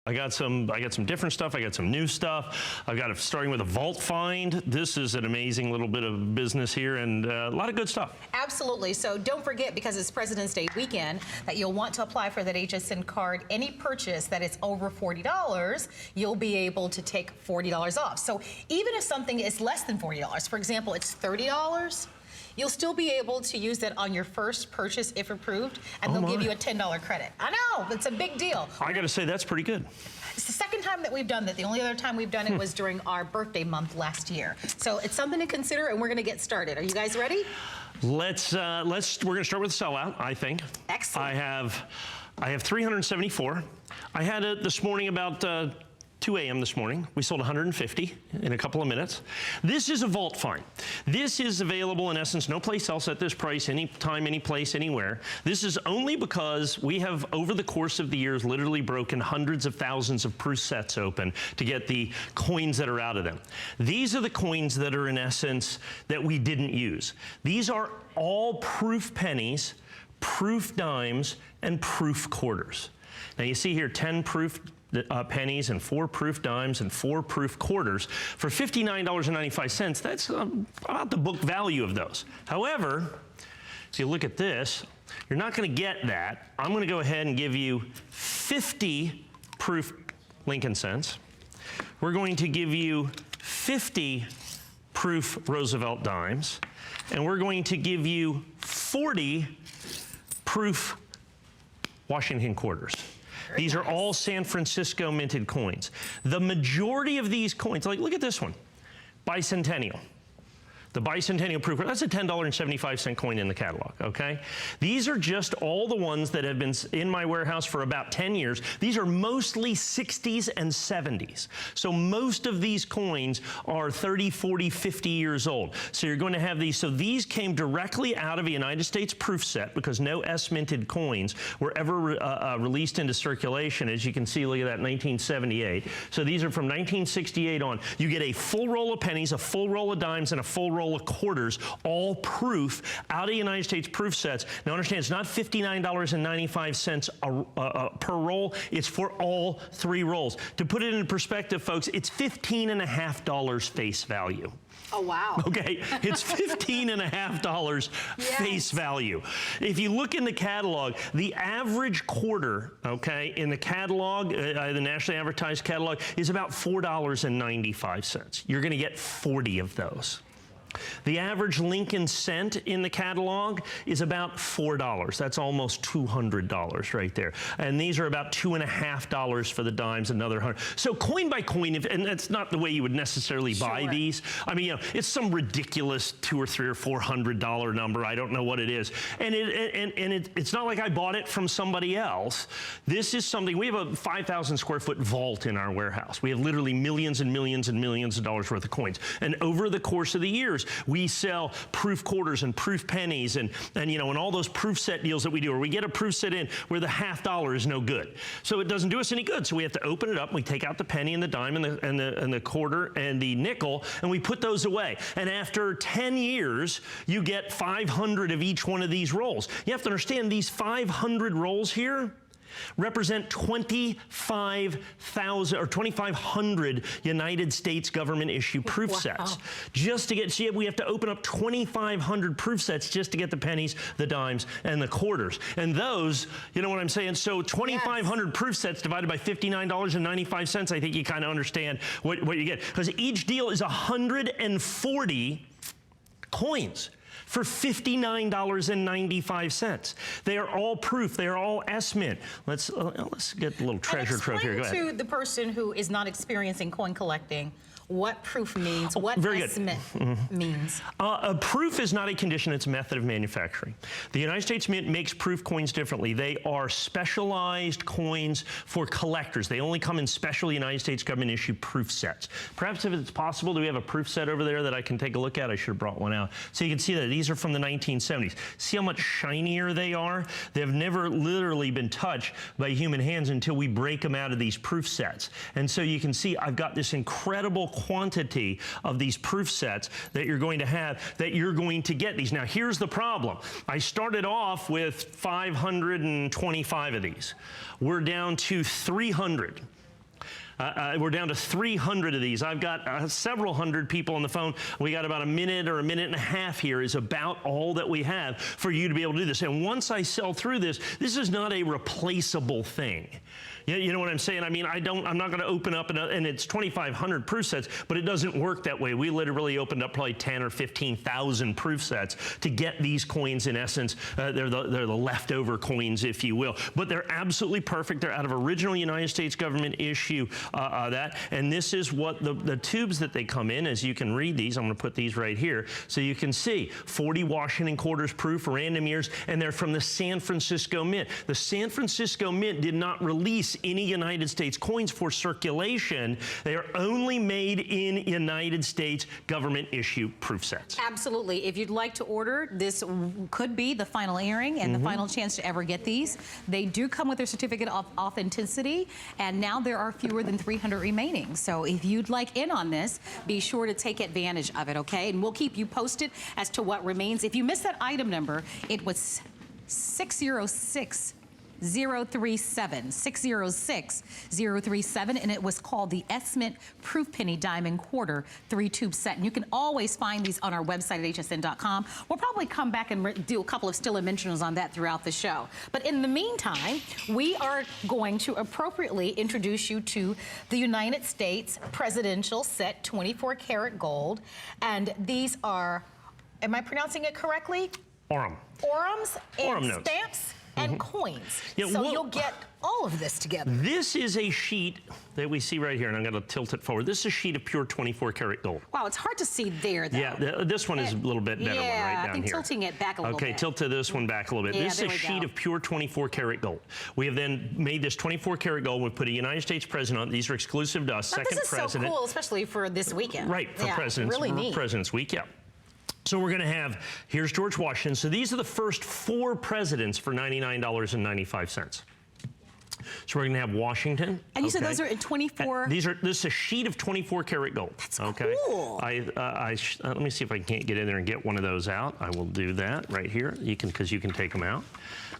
I got some different stuff. I got some new stuff. I've got starting with a vault find. This is an amazing little bit of business here, and a lot of good stuff. Absolutely. So don't forget, because it's President's Day weekend, that you'll want to apply for that HSN card. Any purchase that is over $40, you'll be able to take $40 off. So even if something is less than $40, for example, it's $30, you'll still be able to use that on your first purchase if approved, and they'll give you a $10 credit. I know, it's a big deal. I gotta say, that's pretty good. It's the second time that we've done that. The only other time we've done it was during our birthday month last year. So it's something to consider, and we're gonna get started. Are you guys ready? We're gonna start with the sellout, I think. Excellent. I have 374. I had it this morning about 2 a.m. this morning. We sold 150 in a couple of minutes. This is a vault find. This is available in essence no place else at this price, anytime, any place, anywhere. This is only because we have, over the course of the years, literally broken hundreds of thousands of proof sets open to get the coins that are out of them. These are the coins that are in essence that we didn't use. These are all proof pennies, proof dimes, and proof quarters. Now you see here 10 proof pennies and 4 proof dimes and 4 proof quarters for $59.95. That's about the book value of those. However, if you look at this, you're not going to get that. I'm going to go ahead and give you 50 proof Lincoln cents. We're going to give you 50 proof Roosevelt dimes, and we're going to give you 40 proof Washington quarters. These are all San Francisco minted coins. The majority of these coins, like look at this one, bicentennial. The bicentennial proof, that's a $10.75 coin in the catalog, okay? These are just all the ones that have been in my warehouse for about 10 years. These are mostly 60s and 70s. So most of these coins are 30, 40, 50 years old. So you're going to have these. So these came directly out of a United States proof set because no S-minted coins were ever released into circulation. As you can see, look at that, 1978. So these are from 1968 on. You get a full roll of pennies, a full roll of dimes, and a full roll of quarters, all proof out of United States proof sets. Now understand, it's not $59.95 per roll. It's for all 3 rolls. To put it in perspective, folks, it's $15.50 face value. Oh, wow. Okay, it's $15.50 face value. If you look in the catalog, the average quarter, okay, in the catalog, the nationally advertised catalog, is about $4.95. You're going to get 40 of those. The average Lincoln cent in the catalog is about $4. That's almost $200 right there. And these are about $2.50 for the dimes, another 100. So coin by coin, and that's not the way you would necessarily buy these. I mean, you know, it's some ridiculous $200 or $300 or $400 number. I don't know what it is. And it's not like I bought it from somebody else. This is something, we have a 5,000 square foot vault in our warehouse. We have literally millions and millions and millions of dollars worth of coins. And over the course of the years, we sell proof quarters and proof pennies and you know, and all those proof set deals that we do, where we get a proof set in where the $50 is no good. So it doesn't do us any good. So we have to open it up, and we take out the penny and the dime and the quarter and the nickel, and we put those away. And after 10 years, you get 500 of each one of these rolls. You have to understand, these 500 rolls here represent 25,000 or 2,500 United States government issue proof sets. Just to get, see, we have to open up 2,500 proof sets just to get the pennies, the dimes, and the quarters. And those, you know what I'm saying? So 2,500 proof sets divided by $59.95, I think you kind of understand what you get. Because each deal is 140 coins for $59.95. They are all proof. They are all S-mint. Let's get a little treasure trove here. Go ahead. To the person who is not experiencing coin collecting, what proof means, what S-mint means. A proof is not a condition, it's a method of manufacturing. The United States Mint makes proof coins differently. They are specialized coins for collectors. They only come in special United States government issue proof sets. Perhaps if it's possible, do we have a proof set over there that I can take a look at? I should have brought one out. So you can see that these are from the 1970s. See how much shinier they are? They've never literally been touched by human hands until we break them out of these proof sets. And so you can see I've got this incredible quantity of these proof sets that you're going to have, that you're going to get these. Now here's the problem. I started off with 525 of these. We're down to 300. We're down to 300 of these. I've got several hundred people on the phone. We got about a minute or a minute and a half here is about all that we have for you to be able to do this. And once I sell through this, this is not a replaceable thing. You know what I'm saying? I mean, I'm not going to open up, and it's 2,500 proof sets, but it doesn't work that way. We literally opened up probably 10 or 15,000 proof sets to get these coins. In essence, they're the leftover coins, if you will. But they're absolutely perfect. They're out of original United States government issue and this is what the tubes that they come in, as you can read these. I'm going to put these right here so you can see 40 Washington quarters proof, random years, and they're from the San Francisco Mint. The San Francisco Mint did not release any United States coins for circulation. They are only made in United States government issue proof sets. Absolutely. If you'd like to order, this could be the final airing and the final chance to ever get these. They do come with their certificate of authenticity, and now there are fewer than 300 remaining. So if you'd like in on this, be sure to take advantage of it, okay? And we'll keep you posted as to what remains. If you missed that item number, it was 606. 037, 606 037, and it was called the S-Mint Proof Penny Diamond Quarter 3-tube set. And you can always find these on our website at hsn.com. We'll probably come back and do a couple of still mentions on that throughout the show. But in the meantime, we are going to appropriately introduce you to the United States Presidential Set 24 karat gold. And these are, am I pronouncing it correctly? Orem. Orums and notes. Stamps and coins. Yeah, so you'll get all of this together. This is a sheet that we see right here, and I'm going to tilt it forward. This is a sheet of pure 24 karat gold. Wow, it's hard to see there, though. Yeah, this one is a little bit better one right down I think here. Tilting it back a little bit. Okay, tilt this one back a little bit. Yeah, this is a sheet of pure 24 karat gold. We have then made this 24 karat gold. We put a United States president on it. These are exclusive to us. But second this is president. so cool, especially for this weekend. Right, for President's Week, yeah. So we're going to have, here's George Washington. So these are the first 4 presidents for $99.95. So we're going to have Washington. And you said those are in 24? This is a sheet of 24 karat gold. That's cool. Let me see if I can't get in there and get one of those out. I will do that right here. Because you can take them out.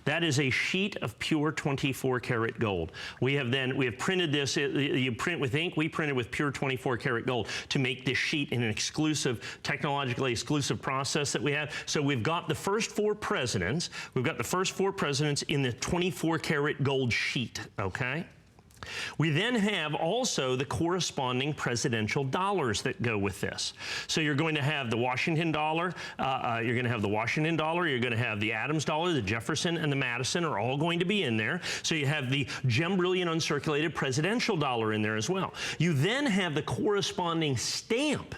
That is a sheet of pure 24 karat gold. We have printed this. You print with ink. We printed with pure 24 karat gold to make this sheet in an exclusive, technologically exclusive process that we have. So we've got the first 4 presidents. We've got the first 4 presidents in the 24 karat gold sheet. Okay. We then have also the corresponding presidential dollars that go with this. So you're going to have the Washington dollar, you're going to have the Adams dollar, the Jefferson and the Madison are all going to be in there. So you have the Gem Brilliant uncirculated presidential dollar in there as well. You then have the corresponding stamp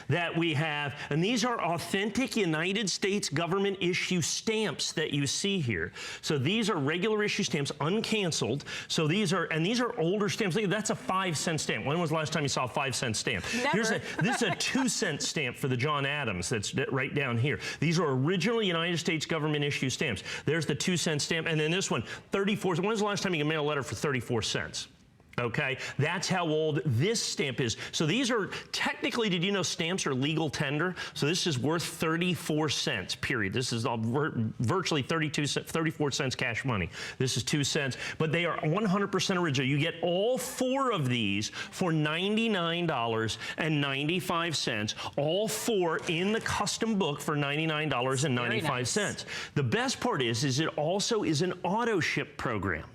that we have, and these are authentic United States government issue stamps that you see here. So these are regular issue stamps, uncanceled. So these are older stamps. That's a 5-cent stamp. When was the last time you saw a 5-cent stamp? Never. This is a 2-cent stamp for the John Adams that's right down here. These are original United States government issue stamps. There's the 2-cent stamp, and then this one, 34. When was the last time you could mail a letter for 34 cents? Okay, that's how old this stamp is. So these are technically, did you know stamps are legal tender? So this is worth 34 cents, period. This is all virtually 34 cents cash money. This is 2 cents, but they are 100% original. You get all 4 of these for $99.95. All 4 in the custom book for $99.95. Nice. The best part is it also is an auto ship program.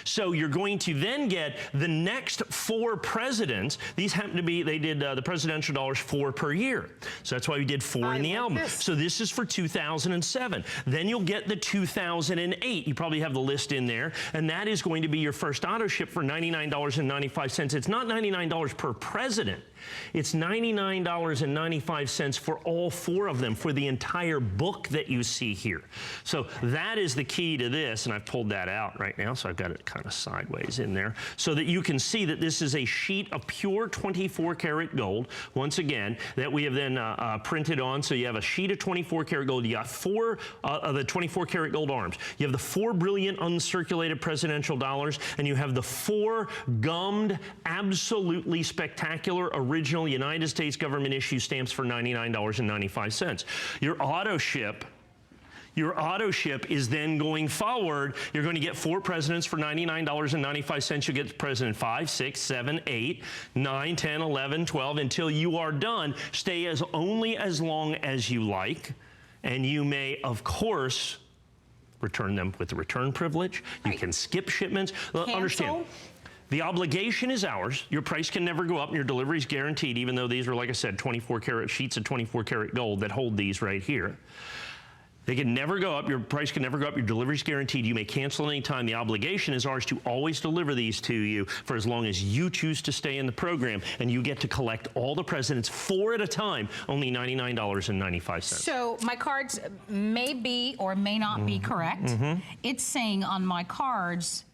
So you're going to then get the next 4 presidents. These happen to be, they did the presidential dollars 4 per year. So that's why we did 4 in the album. So this is for 2007. Then you'll get the 2008. You probably have the list in there. And that is going to be your first auto ship for $99.95. It's not $99 per president. It's $99.95 for all 4 of them, for the entire book that you see here. So that is the key to this, and I've pulled that out right now, so I've got it kind of sideways in there, so that you can see that this is a sheet of pure 24 karat gold, once again, that we have then printed on. So you have a sheet of 24 karat gold. You got 4 of the 24 karat gold arms. You have the 4 brilliant uncirculated presidential dollars, and you have the 4 gummed, absolutely spectacular original United States government issue stamps for $99.95. Your auto ship, Your auto ship is then going forward. You're going to get 4 presidents for $99.95. You'll get President 5, 6, 7, 8, 9, 10, 11, 12 until you are done. Stay only as long as you like. And you may, of course, return them with the return privilege. You can skip shipments. Understand, the obligation is ours. Your price can never go up and your delivery is guaranteed, even though these are, like I said, 24-karat sheets of 24-karat gold that hold these right here. They can never go up. Your price can never go up. Your delivery is guaranteed. You may cancel any time. The obligation is ours to always deliver these to you for as long as you choose to stay in the program, and you get to collect all the presidents 4 at a time, only $99.95. So my cards may be or may not be correct. It's saying on my cards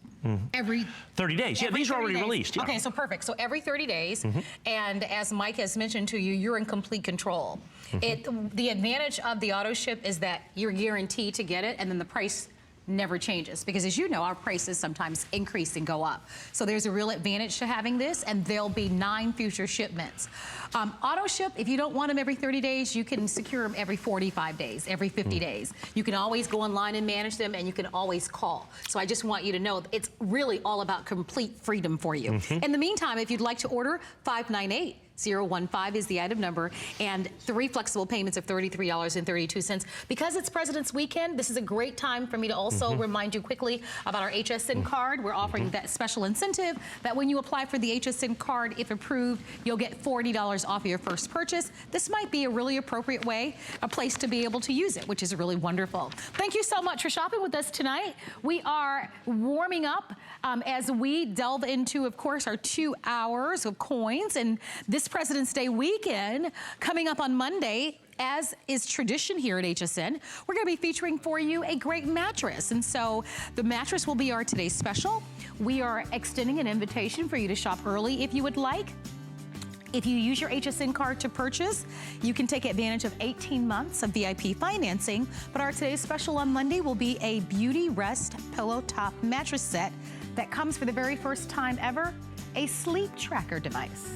every 30 days. Yeah, these are already released. Yeah. Okay, so perfect. So every 30 days, and as Mike has mentioned to you, you're in complete control. The advantage of the auto ship is that you're guaranteed to get it, and then the price never changes, because as you know, our prices sometimes increase and go up. So there's a real advantage to having this, and there'll be 9 future shipments. Auto ship, if you don't want them every 30 days, you can secure them every 45 days, every 50 days. You can always go online and manage them, and you can always call. So I just want you to know it's really all about complete freedom for you. In the meantime, if you'd like to order, 598 015 is the item number, and 3 flexible payments of $33.32. Because it's President's Weekend, this is a great time for me to also remind you quickly about our HSN card. We're offering that special incentive that when you apply for the HSN card, if approved, you'll get $40 off your first purchase. This might be a really appropriate way, a place to be able to use it, which is really wonderful. Thank you so much for shopping with us tonight. We are warming up as we delve into, of course, our 2 hours of coins, and this President's Day weekend coming up on Monday, as is tradition here at HSN, we're going to be featuring for you a great mattress. And so the mattress will be our today's special. We are extending an invitation for you to shop early if you would like. If you use your HSN card to purchase, you can take advantage of 18 months of VIP financing. But our today's special on Monday will be a Beauty Rest Pillow Top mattress set that comes for the very first time ever, a sleep tracker device.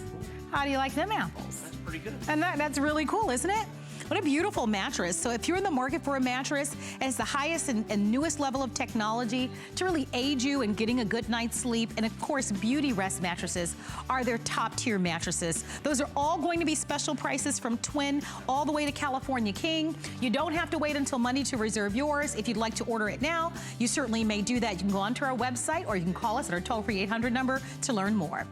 How do you like them apples? That's pretty good. And that's really cool, isn't it? What a beautiful mattress. So if you're in the market for a mattress, it's the highest and newest level of technology to really aid you in getting a good night's sleep. And of course, Beauty Rest mattresses are their top tier mattresses. Those are all going to be special prices from Twin all the way to California King. You don't have to wait until Monday to reserve yours. If you'd like to order it now, you certainly may do that. You can go onto our website or you can call us at our toll-free 800 number to learn more.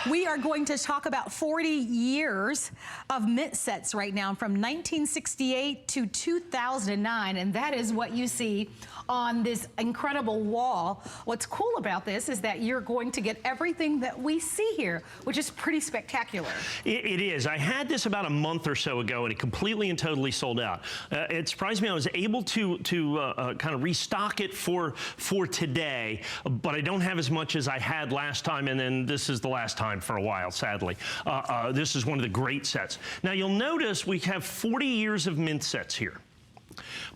We are going to talk about 40 years of mint sets right now, from 1968 to 2009, and that is what you see on this incredible wall. What's cool about this is that you're going to get everything that we see here, which is pretty spectacular. It is. I had this about a month or so ago, and it completely and totally sold out. It surprised me. I was able to kind of restock it for today, but I don't have as much as I had last time, and then this is the last time for a while, sadly. This is one of the great sets. Now, you'll notice we have 40 years of mint sets here.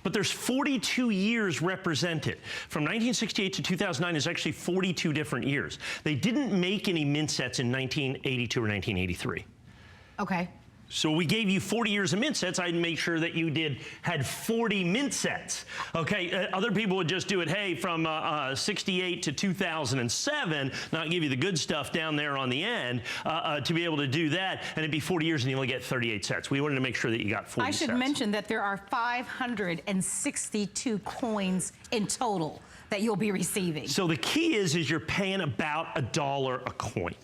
But there's 42 years represented. From 1968 to 2009 is actually 42 different years. They didn't make any mint sets in 1982 or 1983. Okay. So we gave you 40 years of mint sets. I'd make sure that you had 40 mint sets. Okay, other people would just do it, hey, from 68 to 2007, not give you the good stuff down there on the end, to be able to do that, and it'd be 40 years and you only get 38 sets. We wanted to make sure that you got 40 sets. I should mention that there are 562 coins in total that you'll be receiving. So the key is you're paying about $1 a coin.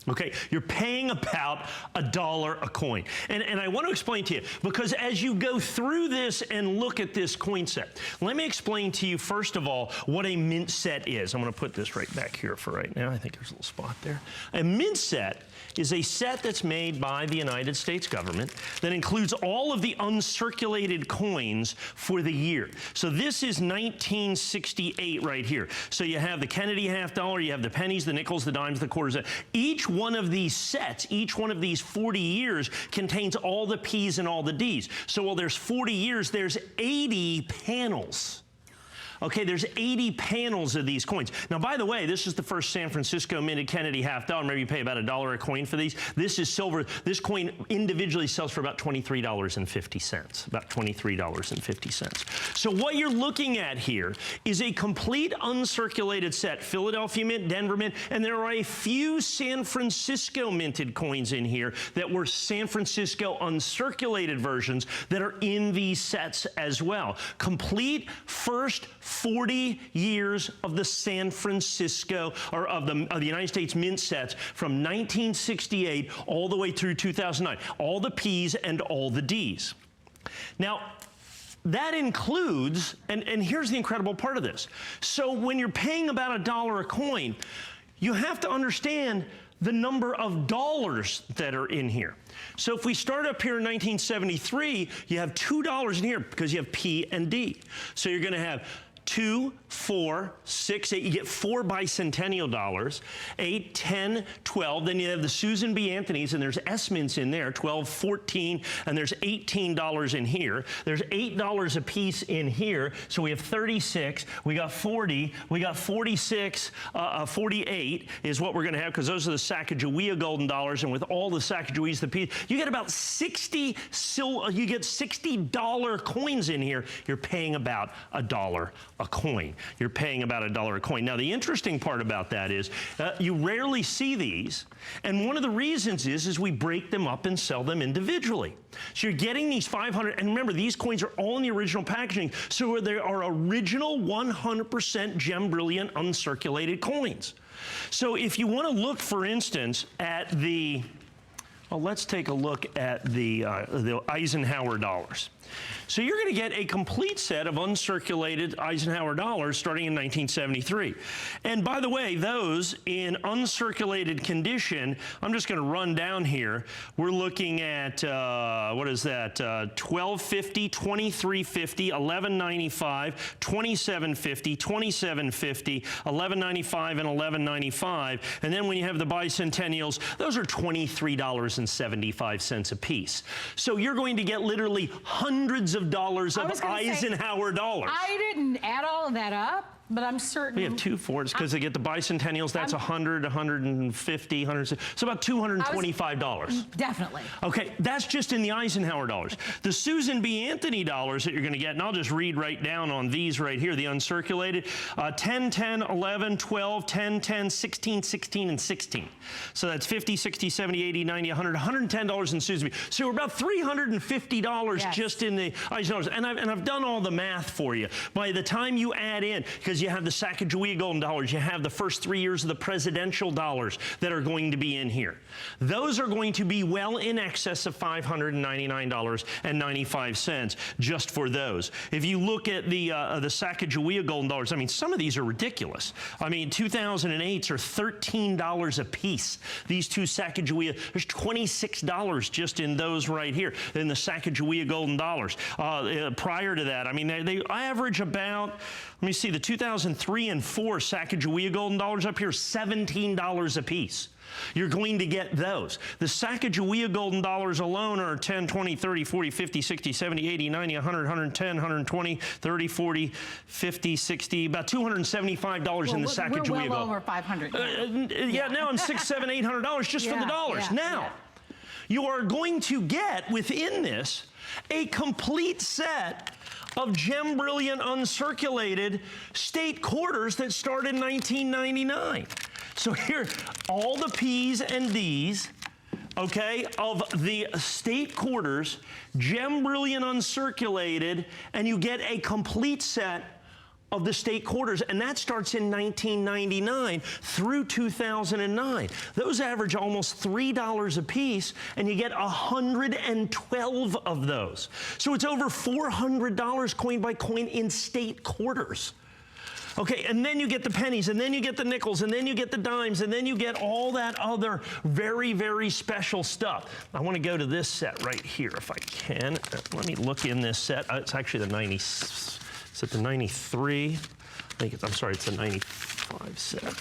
Okay, you're paying about $1 a coin. And I want to explain to you, because as you go through this and look at this coin set, let me explain to you, first of all, what a mint set is. I'm going to put this right back here for right now. I think there's a little spot there. A mint set is a set that's made by the United States government that includes all of the uncirculated coins for the year. So this is 1968 right here. So you have the Kennedy half dollar, you have the pennies, the nickels, the dimes, the quarters. Each one of these sets, each one of these 40 years contains all the P's and all the D's. So while there's 40 years, there's 80 panels Okay, there's 80 panels of these coins. Now, by the way, this is the first San Francisco minted Kennedy half dollar. Remember, you pay about $1 a coin for these. This is silver. This coin individually sells for about $23.50. About $23.50. So what you're looking at here is a complete uncirculated set. Philadelphia Mint, Denver Mint, and there are a few San Francisco minted coins in here that were San Francisco uncirculated versions that are in these sets as well. Complete first 40 years of the San Francisco, or of the United States mint sets from 1968 all the way through 2009. All the P's and all the D's. Now, that includes, and here's the incredible part of this. So when you're paying about $1 a coin, you have to understand the number of dollars that are in here. So if we start up here in 1973, you have $2 in here because you have P and D. So you're going to have 2, 4, 6, 8. You get 4 bicentennial dollars, 8, 10, 12. Then you have the Susan B. Anthony's, and there's S mints in there, 12, 14, and there's $18 in here. There's $8 a piece in here, so we have 36. We got 40. We got 46. 48 is what we're going to have because those are the Sacagawea golden dollars, and with all the Sacagaweas, the piece, you get about 60. You get $60 coins in here. You're paying about $1 a coin. You're paying about $1 a coin. Now, the interesting part about that is you rarely see these, and one of the reasons is we break them up and sell them individually. So you're getting these 500, and remember, these coins are all in the original packaging, so they are original 100% gem brilliant uncirculated coins. So if you want to look, for instance, at the, well, let's take a look at the Eisenhower dollars. So you're going to get a complete set of uncirculated Eisenhower dollars starting in 1973. And by the way, those in uncirculated condition, I'm just going to run down here. We're looking at, what is that, $12.50, $23.50, $11.95, $27.50, $27.50, $11.95, and $11.95. And then when you have the bicentennials, those are $23.75 a piece. So you're going to get literally hundreds of dollars of Eisenhower dollars. I didn't add all of that up, but I'm certain. We have 2 for it because they get the bicentennials. That's 100, 150, 100. So about $225. Definitely. Okay, that's just in the Eisenhower dollars. The Susan B. Anthony dollars that you're going to get, and I'll just read right down on these right here, the uncirculated, 10, 10, 11, 12, 10, 10, 16, 16, and 16. So that's 50, 60, 70, 80, 90, 100, $110 in Susan B. So we're about $350 just in the Eisenhower. And I've done all the math for you. By the time you add in, because you have the Sacagawea golden dollars, you have the first 3 years of the presidential dollars that are going to be in here. Those are going to be well in excess of $599.95 just for those. If you look at the Sacagawea golden dollars, I mean, some of these are ridiculous. I mean, 2008s are $13 a piece. These two Sacagawea, there's $26 just in those right here, in the Sacagawea golden dollars. Prior to that, I mean, they average about, let me see, the 2003 and 4 Sacagawea golden dollars up here, $17 a piece. You're going to get those. The Sacagawea golden dollars alone are 10, 20, 30, 40, 50, 60, 70, 80, 90, 100, 110, 120, 30, 40, 50, 60, about $275 in the Sacagawea gold. We're well over 500. Yeah, now I'm $600, $700, $800 just for the dollars. Now, you are going to get within this a complete set of gem brilliant uncirculated state quarters that started in 1999. So here, all the P's and D's, okay, of the state quarters, gem brilliant uncirculated, and you get a complete set of the state quarters, and that starts in 1999 through 2009. Those average almost $3 a piece, and you get 112 of those. So it's over $400 coin by coin in state quarters. Okay, and then you get the pennies, and then you get the nickels, and then you get the dimes, and then you get all that other very, very special stuff. I want to go to this set right here if I can. Let me look in this set. It's actually the 90. Is it the 93? I'm sorry, it's the 95 set.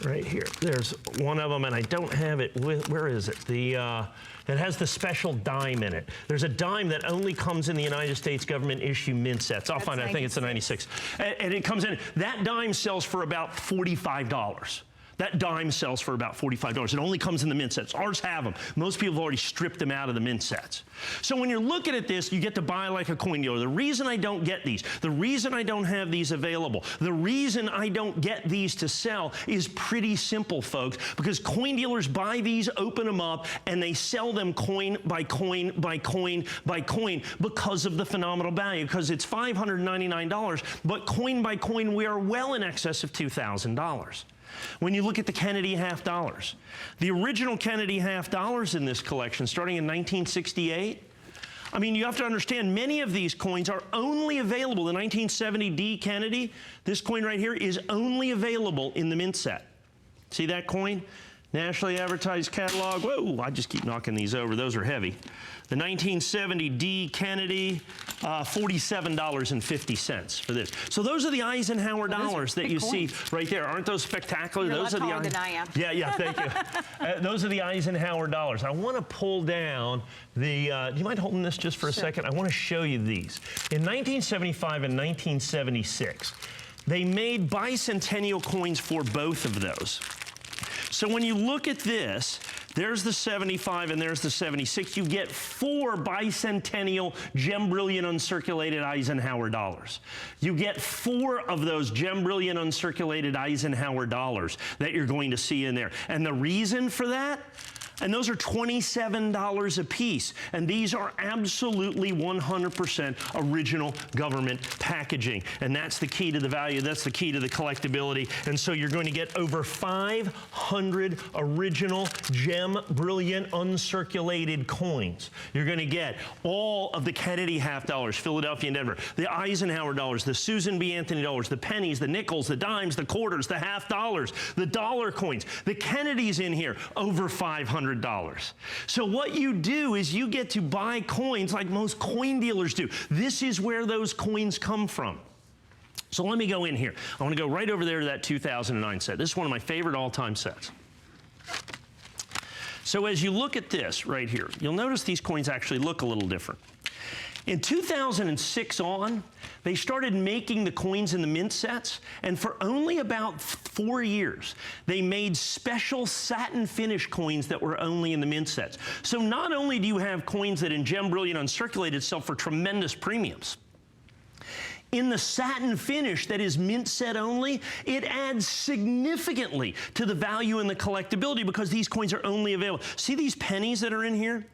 right here. There's one of them, and I don't have it with, where is it? It has the special dime in it. There's a dime that only comes in the United States government issue mint sets. I'll find it, I think it's a 96. And it comes in, that dime sells for about $45. That dime sells for about $45. It only comes in the mint sets. Ours have them. Most people have already stripped them out of the mint sets. So when you're looking at this, you get to buy like a coin dealer. The reason I don't get these, the reason I don't have these available, the reason I don't get these to sell is pretty simple, folks, because coin dealers buy these, open them up, and they sell them coin by coin by coin by coin because of the phenomenal value, because it's $599, but coin by coin, we are well in excess of $2,000. When you look at the Kennedy half dollars, the original Kennedy half dollars in this collection, starting in 1968, I mean, you have to understand, many of these coins are only available. The 1970 D Kennedy, this coin right here, is only available in the mint set. See that coin? Nationally advertised catalog. Whoa, I just keep knocking these over. Those are heavy. The 1970 D Kennedy, $47.50 for this. So those are the Eisenhower dollars that you see right there. Aren't those spectacular? You're those a lot are taller than I am. Yeah, thank you. Those are the Eisenhower dollars. I want to pull down the, do you mind holding this just for a second? I want to show you these. In 1975 and 1976, they made bicentennial coins for both of those. So when you look at this, there's the 75 and there's the 76. You get 4 bicentennial gem brilliant uncirculated Eisenhower dollars. You get 4 of those gem brilliant uncirculated Eisenhower dollars that you're going to see in there. And the reason for that? And those are $27 a piece. And these are absolutely 100% original government packaging. And that's the key to the value. That's the key to the collectability. And so you're going to get over 500 original gem brilliant uncirculated coins. You're going to get all of the Kennedy half dollars, Philadelphia and Denver, the Eisenhower dollars, the Susan B. Anthony dollars, the pennies, the nickels, the dimes, the quarters, the half dollars, the dollar coins, the Kennedys in here, over $500. So what you do is you get to buy coins like most coin dealers do. This is where those coins come from. So let me go in here. I want to go right over there to that 2009 set. This is one of my favorite all-time sets. So as you look at this right here, you'll notice these coins actually look a little different. In 2006 on, they started making the coins in the mint sets, and for only about 4 years, they made special satin finish coins that were only in the mint sets. So not only do you have coins that in gem brilliant uncirculated sell for tremendous premiums, in the satin finish that is mint set only, it adds significantly to the value and the collectability because these coins are only available. See these pennies that are in here?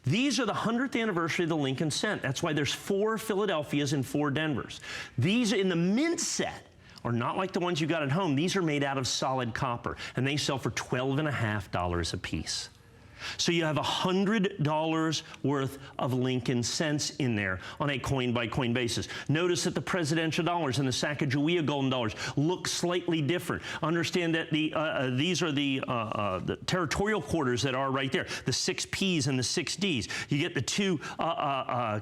These are the 100th anniversary of the Lincoln cent. That's why there's 4 Philadelphias and 4 Denvers. These in the mint set are not like the ones you got at home. These are made out of solid copper, and they sell for $12.50 a piece. So you have $100 worth of Lincoln cents in there on a coin-by-coin basis. Notice that the presidential dollars and the Sacagawea golden dollars look slightly different. Understand that these are the territorial quarters that are right there, the 6 Ps and the 6 Ds. You get the 2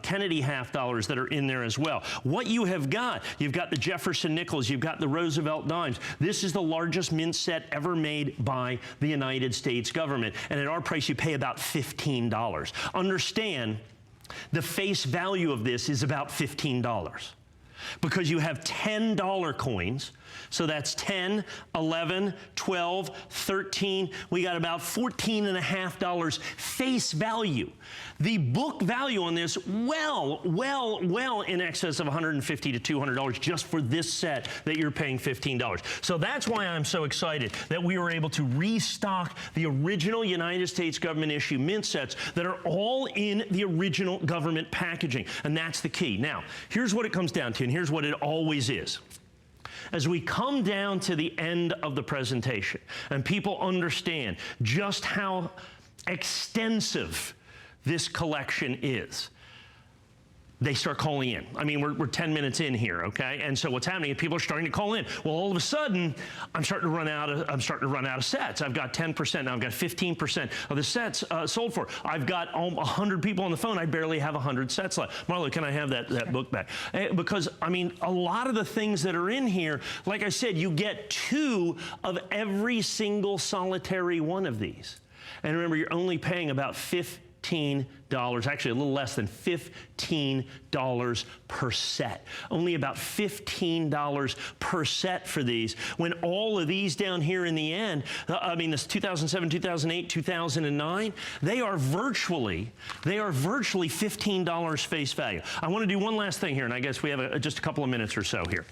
Kennedy half dollars that are in there as well. What you have got, you've got the Jefferson nickels, you've got the Roosevelt dimes. This is the largest mint set ever made by the United States government. And at our price, you pay about $15. Understand, the face value of this is about $15 because you have $10 coins. So that's 10, 11, 12, 13. We got about $14.50 face value. The book value on this, well in excess of $150 to $200 just for this set that you're paying $15. So that's why I'm so excited that we were able to restock the original United States government issue mint sets that are all in the original government packaging. And that's the key. Now, here's what it comes down to, and here's what it always is. As we come down to the end of the presentation and people understand just how extensive this collection is, they start calling in. I mean, we're 10 minutes in here, okay? And so what's happening is people are starting to call in. Well, all of a sudden, I'm starting to run out of sets. I've got 10% now. I've got 15% of the sets sold for. I've got 100 people on the phone. I barely have 100 sets left. Marlo, can I have that book back? Because, I mean, a lot of the things that are in here, like I said, you get 2 of every single solitary one of these. And remember, you're only paying about $15, actually a little less than $15 per set. Only about $15 per set for these. When all of these down here in the end, I mean, this 2007, 2008, 2009, they are virtually $15 face value. I want to do one last thing here, and I guess we have just a couple of minutes or so here.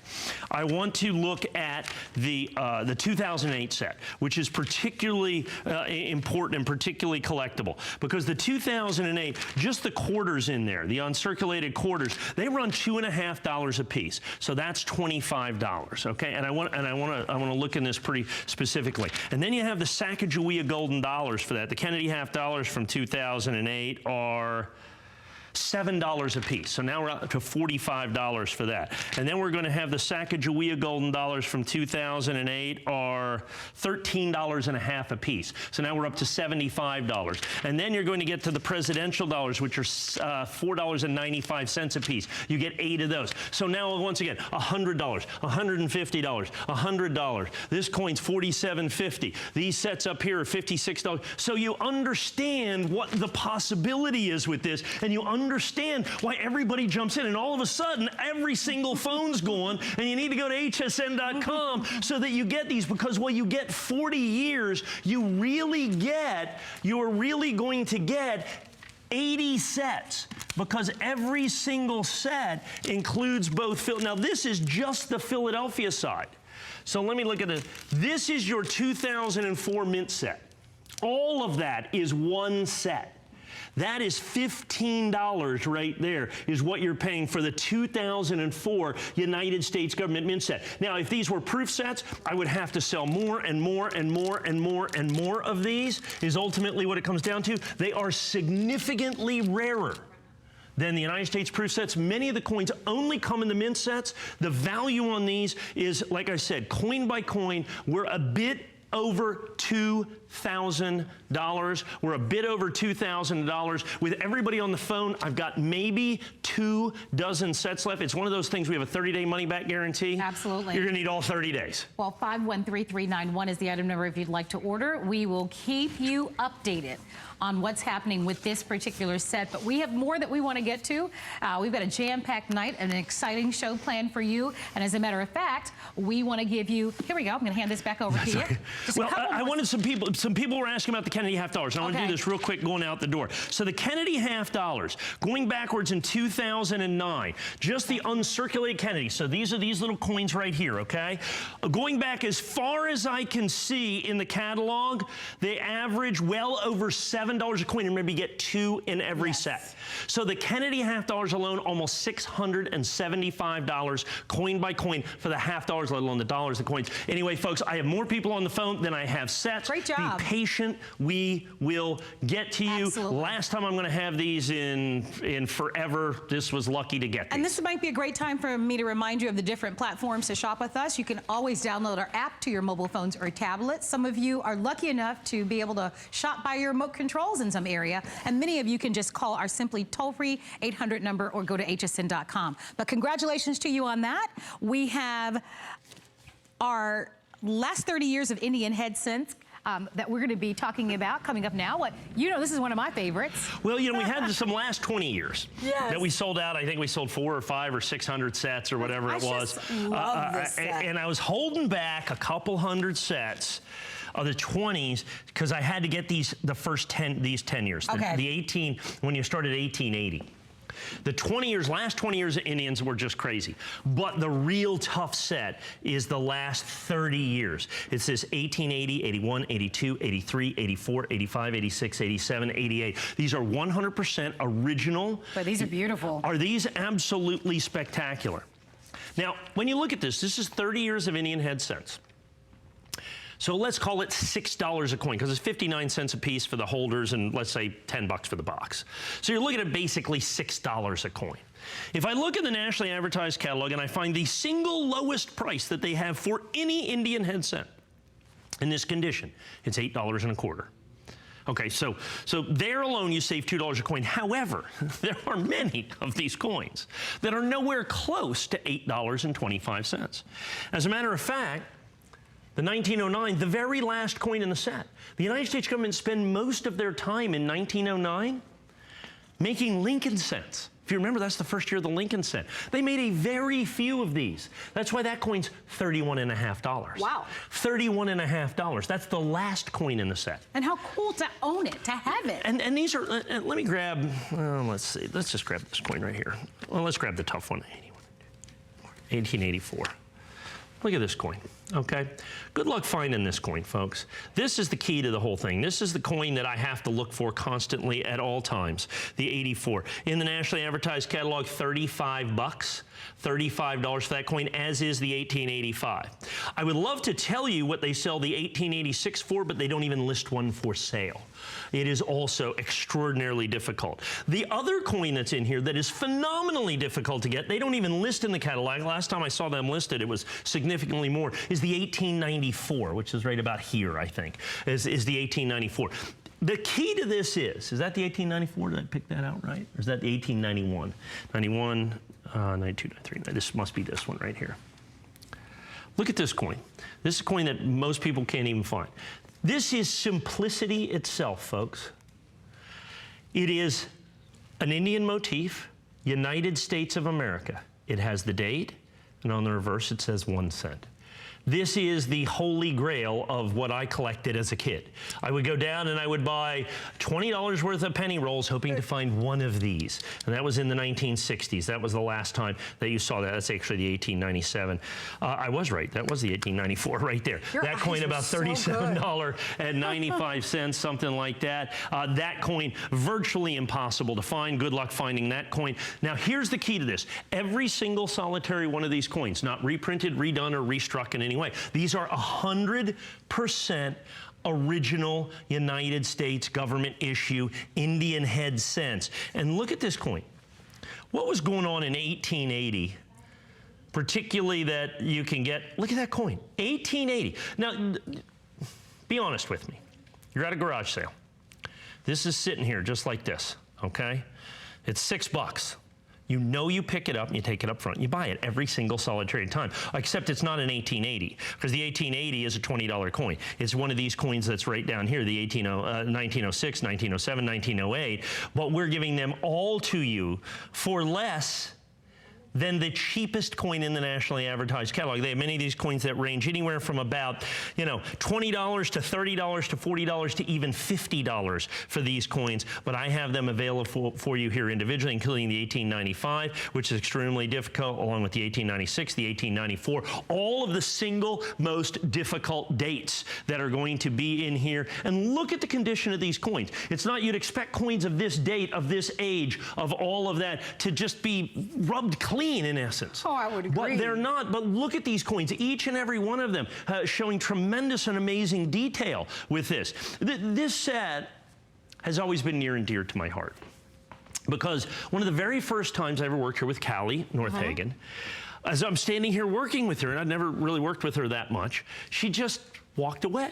I want to look at the 2008 set, which is particularly important and particularly collectible, because the 2008, just the quarters in there, the uncirculated quarters, they run $2.50 a piece. So that's $25, okay? And I want to look in this pretty specifically. And then you have the Sacagawea golden dollars for that. The Kennedy half dollars from 2008 are $7 a piece. So now we're up to $45 for that. And then we're going to have the Sacagawea golden dollars from 2008 are $13.50 a piece. So now we're up to $75. And then you're going to get to the presidential dollars, which are $4.95 a piece. You get 8 of those. So now, once again, $100, $150, $100. This coin's $47.50. These sets up here are $56. So you understand what the possibility is with this, and you understand why everybody jumps in, and all of a sudden every single phone's going, and you need to go to hsn.com so that you get these, because when you get 40 years, you're really going to get 80 sets, because every single set includes both. Now this is just the Philadelphia side. So let me look at it. This is your 2004 mint set. All of that is one set. That is $15 right there, is what you're paying for the 2004 United States government mint set. Now, if these were proof sets, I would have to sell more and more and more and more and more of these, is ultimately what it comes down to. They are significantly rarer than the United States proof sets. Many of the coins only come in the mint sets. The value on these is, like I said, coin by coin, we're a bit over $2,000. We're a bit over $2,000. With everybody on the phone, I've got maybe 2 dozen sets left. It's one of those things, we have a 30-day money-back guarantee. Absolutely. You're going to need all 30 days. Well, 513391 is the item number if you'd like to order. We will keep you updated on what's happening with this particular set, but we have more that we want to get to. We've got a jam-packed night and an exciting show planned for you. And as a matter of fact, we want to give you, here we go, I'm going to hand this back over to you. Well, I wanted some people were asking about the Kennedy half dollars. And I want to do this real quick going out the door. So the Kennedy half dollars, going backwards in 2009, just the uncirculated Kennedy. So these are these little coins right here, okay? Going back as far as I can see in the catalog, they average well over $7 a coin, and remember, you get 2 in every set. So the Kennedy half dollars alone, almost $675 coin by coin for the half dollars, let alone the dollars, the coins. Anyway, folks, I have more people on the phone than I have sets. Great job. Be patient. We will get to you. Absolutely. Last time I'm going to have these in forever. This was lucky to get these. And this might be a great time for me to remind you of the different platforms to shop with us. You can always download our app to your mobile phones or tablets. Some of you are lucky enough to be able to shop by your remote controls in some area, and many of you can just call our simply toll-free 800 number or go to hsn.com. But congratulations to you on that. We have our last 30 years of Indian head cents that we're going to be talking about coming up now. This is one of my favorites. Well, we had some last 20 years that we sold out. I think we sold 400 or 500 or 600 sets or whatever it was. I just love this set. And I was holding back a couple hundred sets of the 20s because I had to get these 10 years. The 18, when you started 1880. The last 20 years of Indians were just crazy. But the real tough set is the last 30 years. It's this 1880, 81, 82, 83, 84, 85, 86, 87, 88. These are 100% original. But these are beautiful. Are these absolutely spectacular? Now, when you look at this is 30 years of Indian head cents. So let's call it $6 a coin, because it's 59 cents a piece for the holders and let's say $10 for the box. So you're looking at basically $6 a coin. If I look at the nationally advertised catalog and I find the single lowest price that they have for any Indian head set in this condition, it's $8.25. Okay, so there alone you save $2 a coin. However, there are many of these coins that are nowhere close to $8.25. As a matter of fact, the 1909, the very last coin in the set, the United States government spent most of their time in 1909 making Lincoln cents. If you remember, that's the first year of the Lincoln cent. They made a very few of these. That's why that coin's $31.50. Wow. $31.50. That's the last coin in the set. And how cool to own it, to have it. And these are, let me grab, let's see, let's just grab this coin right here. Well, let's grab the tough one, 1884. Look at this coin, okay? Good luck finding this coin, folks. This is the key to the whole thing. This is the coin that I have to look for constantly at all times, the 84. In the nationally advertised catalog, $35. $35 for that coin, as is the 1885. I would love to tell you what they sell the 1886 for, but they don't even list one for sale. It is also extraordinarily difficult. The other coin that's in here that is phenomenally difficult to get, they don't even list in the catalog. Last time I saw them listed, it was significantly more, is the 1894, which is right about here, I think, is the 1894. The key to this is that the 1894? Did I pick that out right? Or is that the 1891? 91, 92, 93. This must be this one right here. Look at this coin. This is a coin that most people can't even find. This is simplicity itself, folks. It is an Indian motif, United States of America. It has the date, and on the reverse it says 1 cent. This is the holy grail of what I collected as a kid. I would go down and I would buy $20 worth of penny rolls hoping to find one of these. And that was in the 1960s. That was the last time that you saw that. That's actually the 1897. I was right. That was the 1894 right there. That coin about $37.95, something like that. That coin, virtually impossible to find. Good luck finding that coin. Now, here's the key to this. Every single solitary one of these coins, not reprinted, redone, or restruck in any way. These are 100% original United States government issue Indian head cents. And look at this coin. What was going on in 1880, particularly that you can get, look at that coin, 1880. Now, be honest with me. You're at a garage sale. This is sitting here just like this, okay? It's $6. You know you pick it up and you take it up front. You buy it every single solitary time, except it's not an 1880, because the 1880 is a $20 coin. It's one of these coins that's right down here, the 1906, 1907, 1908, but we're giving them all to you for less than the cheapest coin in the nationally advertised catalog. They have many of these coins that range anywhere from about, $20 to $30 to $40 to even $50 for these coins. But I have them available for you here individually, including the 1895, which is extremely difficult, along with the 1896, the 1894, all of the single most difficult dates that are going to be in here. And look at the condition of these coins. It's not, you'd expect coins of this date, of this age, of all of that to just be rubbed clean, in essence. Oh, I would agree. But they're not. But look at these coins, each and every one of them showing tremendous and amazing detail with this. This set has always been near and dear to my heart, because one of the very first times I ever worked here with Callie Northagen, as I'm standing here working with her, and I'd never really worked with her that much, she just walked away.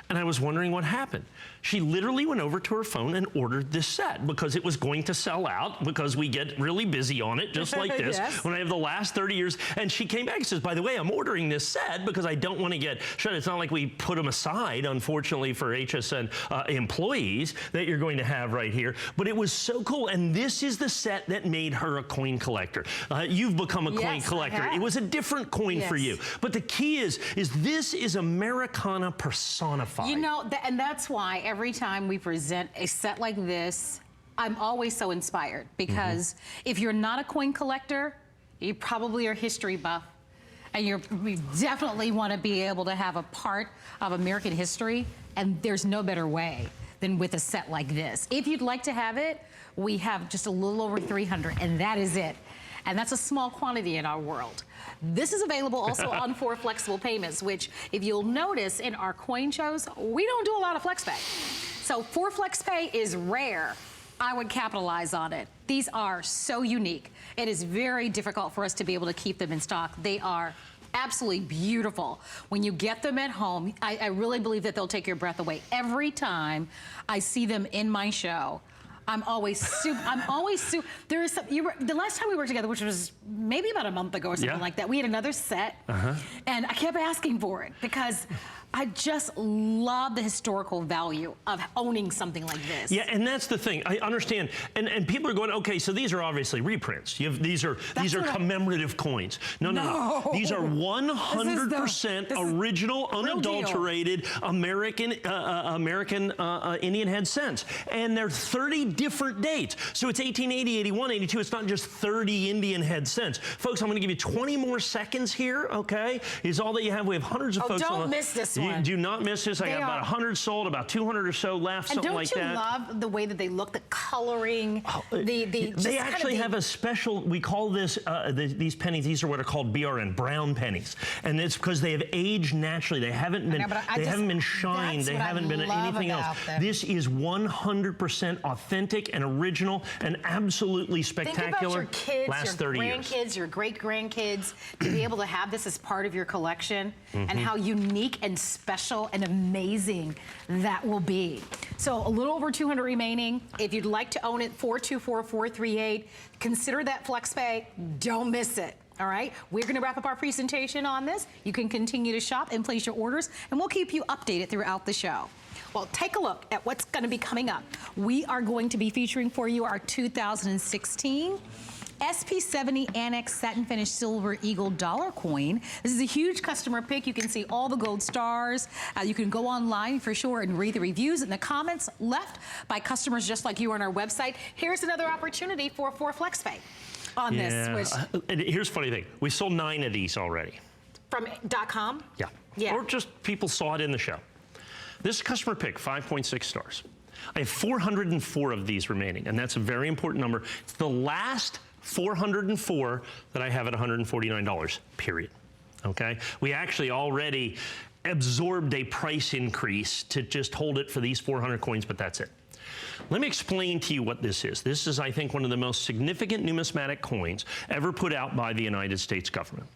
And I was wondering what happened. She literally went over to her phone and ordered this set because it was going to sell out, because we get really busy on it, just like this, Yes. when I have the last 30 years. And she came back and says, by the way, I'm ordering this set because I don't want to get shut. It's not like we put them aside, unfortunately, for HSN employees that you're going to have right here. But it was so cool. And this is the set that made her a coin collector. You've become a coin collector. I have. It was a different coin for you. But the key is this is Americana personified. And that's why every time we present a set like this, I'm always so inspired, because if you're not a coin collector, you probably are a history buff, and we definitely want to be able to have a part of American history, and there's no better way than with a set like this. If you'd like to have it, we have just a little over 300, and that is it. And that's a small quantity in our world. This is available also on 4 flexible payments, which, if you'll notice in our coin shows, we don't do a lot of flex pay. So 4 flex pay is rare I would capitalize on it. These are so unique. It is very difficult for us to be able to keep them in stock. They are absolutely beautiful. When you get them at home, I really believe that they'll take your breath away. Every time I see them in my show, I'm always super. There is some. The last time we worked together, which was maybe about a month ago or something like that, we had another set, and I kept asking for it because I just love the historical value of owning something like this. Yeah, and that's the thing. I understand, and people are going, okay, so these are obviously reprints. These are commemorative coins. No. These are 100% original, unadulterated American Indian head cents, and they're 30 different dates. So it's 1880, 81, 82. It's not just 30 Indian head cents, folks. I'm going to give you 20 more seconds here. Okay, is all that you have. We have hundreds of folks. Don't miss this one. You do not miss this. I got about 100 sold, about 200 or so left, something like that. And don't you love the way that they look, the coloring, they actually have a special, we call this, these pennies, these are what are called BRN, brown pennies. And it's because they have aged naturally. They haven't been, haven't been shined. They haven't been anything else. This is 100% authentic and original and absolutely spectacular. Think about your kids, last your 30 grandkids, years. your great-grandkids, to be able to have this as part of your collection and how unique and special and amazing that will be. So a little over 200 remaining. If you'd like to own it, 424-438. Consider that FlexPay. Don't miss it. All right, we're going to wrap up our presentation on this. You can continue to shop and place your orders, and we'll keep you updated throughout the show. Well, take a look at what's going to be coming up. We are going to be featuring for you our 2016 SP70 Annex Satin Finish Silver Eagle Dollar Coin. This is a huge customer pick. You can see all the gold stars. You can go online for sure and read the reviews and the comments left by customers just like you on our website. Here's another opportunity for FlexPay on this. And here's the funny thing. We sold 9 of these already. From .com? Yeah. Or just people saw it in the show. This customer pick, 5.6 stars. I have 404 of these remaining, and that's a very important number. It's the last 404 that I have at $149, period. Okay? We actually already absorbed a price increase to just hold it for these 400 coins, but that's it. Let me explain to you what this is. This is, I think, one of the most significant numismatic coins ever put out by the United States government.